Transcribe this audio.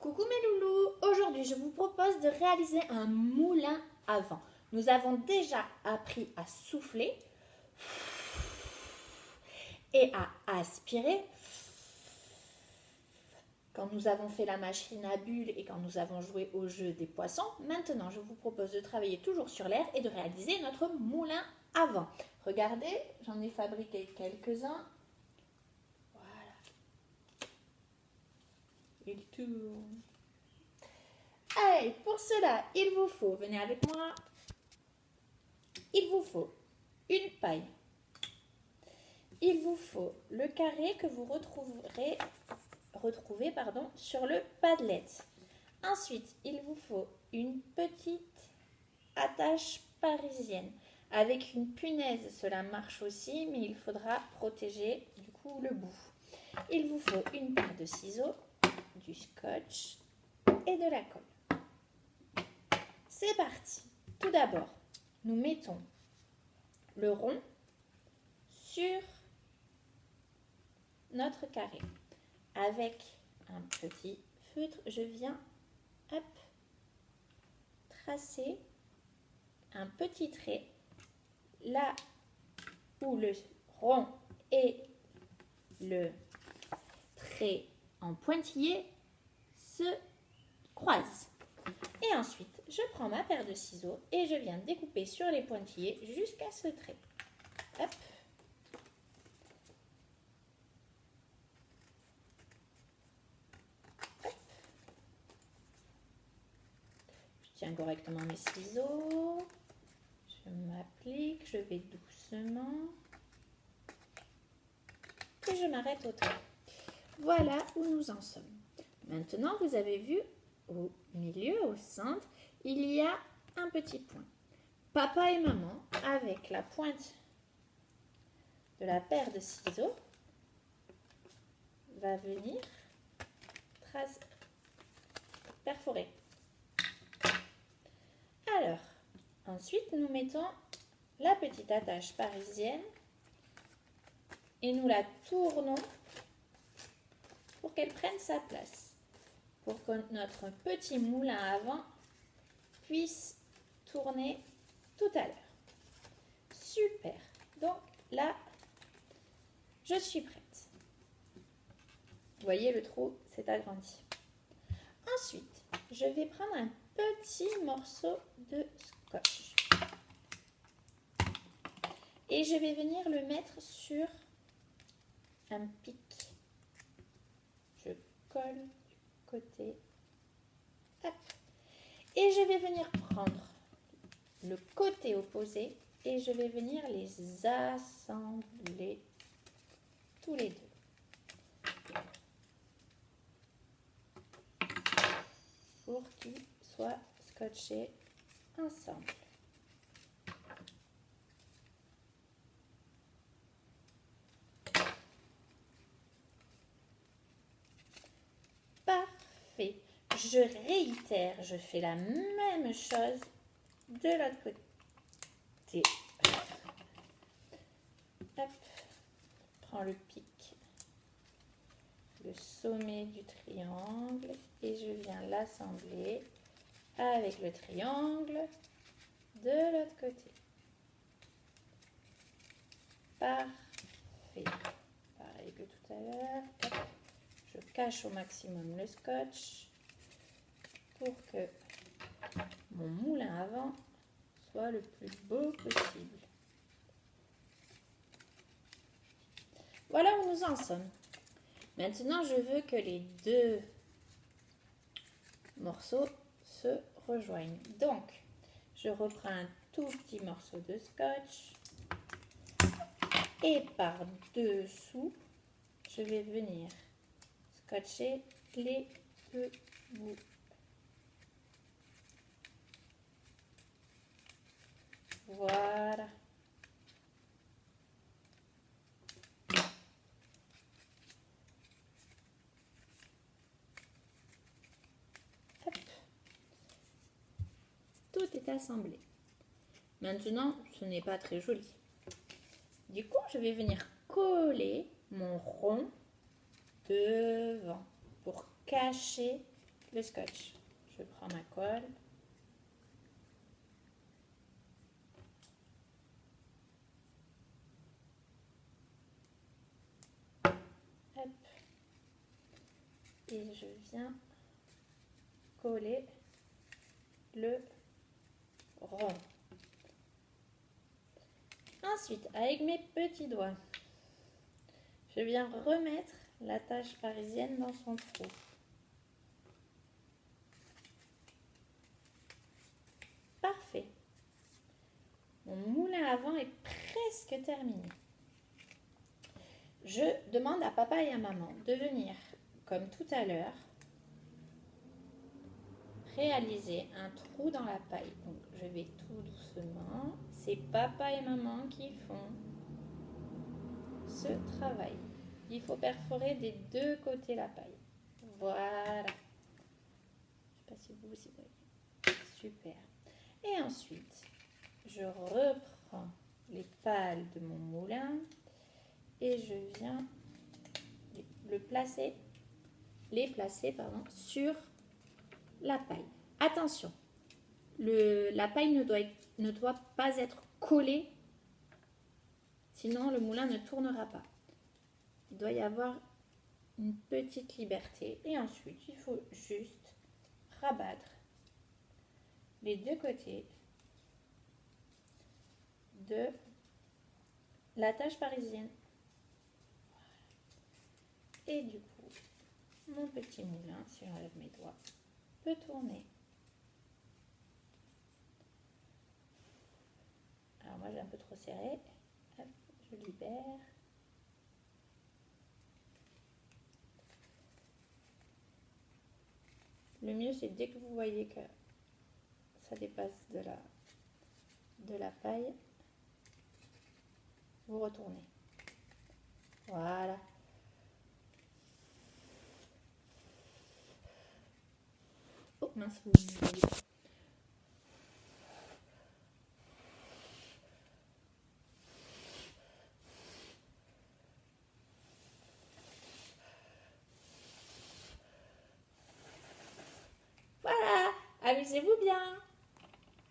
Coucou mes loulous, aujourd'hui je vous propose de réaliser un moulin à vent. Nous avons déjà appris à souffler et à aspirer quand nous avons fait la machine à bulles et quand nous avons joué au jeu des poissons. Maintenant je vous propose de travailler toujours sur l'air et de réaliser notre moulin à vent. Regardez, j'en ai fabriqué quelques-uns. Il tourne. Allez, pour cela, il vous faut, venez avec moi, il vous faut une paille. Il vous faut le carré que vous retrouvez sur le Padlet. Ensuite, il vous faut une petite attache parisienne. Avec une punaise, cela marche aussi, mais il faudra protéger du coup le bout. Il vous faut une paire de ciseaux, du scotch et de la colle. C'est parti. Tout d'abord, nous mettons le rond sur notre carré. Avec un petit feutre, je viens tracer un petit trait là où le rond et le trait en pointillé se croisent. Et ensuite, je prends ma paire de ciseaux et je viens découper sur les pointillés jusqu'à ce trait. Hop. Hop. Je tiens correctement mes ciseaux. Je m'applique, je vais doucement. Et je m'arrête au trait. Voilà où nous en sommes. Maintenant, vous avez vu, au milieu, au centre, il y a un petit point. Papa et maman, avec la pointe de la paire de ciseaux, va venir perforer. Alors, ensuite, nous mettons la petite attache parisienne et nous la tournons pour qu'elle prenne sa place, pour que notre petit moulin à vent puisse tourner tout à l'heure. Super. Donc là, je suis prête. Vous voyez, le trou s'est agrandi. Ensuite, je vais prendre un petit morceau de scotch et je vais venir le mettre sur un pic. Je colle du côté. Hop. Et je vais venir prendre le côté opposé et je vais venir les assembler tous les deux. Pour qu'ils soient scotchés ensemble. Parfait. Je réitère, je fais la même chose de l'autre côté. Hop. Prends le pic, le sommet du triangle et je viens l'assembler avec le triangle de l'autre côté. Parfait. Pareil que tout à l'heure. Je cache au maximum le scotch pour que mon moulin à vent soit le plus beau possible. Voilà où nous en sommes. Maintenant, je veux que les deux morceaux se rejoignent. Donc, je reprends un tout petit morceau de scotch et par dessous, je vais venir scotcher les deux bouts. Voilà. Hop. Tout est assemblé. Maintenant, ce n'est pas très joli. Du coup, je vais venir coller mon rond devant pour cacher le scotch. Je prends ma colle. Hop. Et je viens coller le rond. Ensuite, avec mes petits doigts, je viens remettre l'attache parisienne dans son trou. Parfait. Mon moulin à vent est presque terminé. Je demande à papa et à maman de venir, comme tout à l'heure, réaliser un trou dans la paille. Donc, je vais tout doucement. C'est papa et maman qui font ce travail. Il faut perforer des deux côtés la paille. Voilà. Je ne sais pas si vous aussi voyez. Super. Et ensuite, je reprends les pales de mon moulin et je viens les placer sur la paille. Attention, la paille ne doit pas être collée, sinon le moulin ne tournera pas. Il doit y avoir une petite liberté. Et ensuite, il faut juste rabattre les deux côtés de l'attache parisienne. Et du coup, mon petit moulin, si j'enlève mes doigts, peut tourner. Alors moi j'ai un peu trop serré. Hop, je libère. Le mieux c'est dès que vous voyez que ça dépasse de la paille, vous retournez. Voilà. Oh mince, vous voyez pas. Voilà, amusez-vous bien.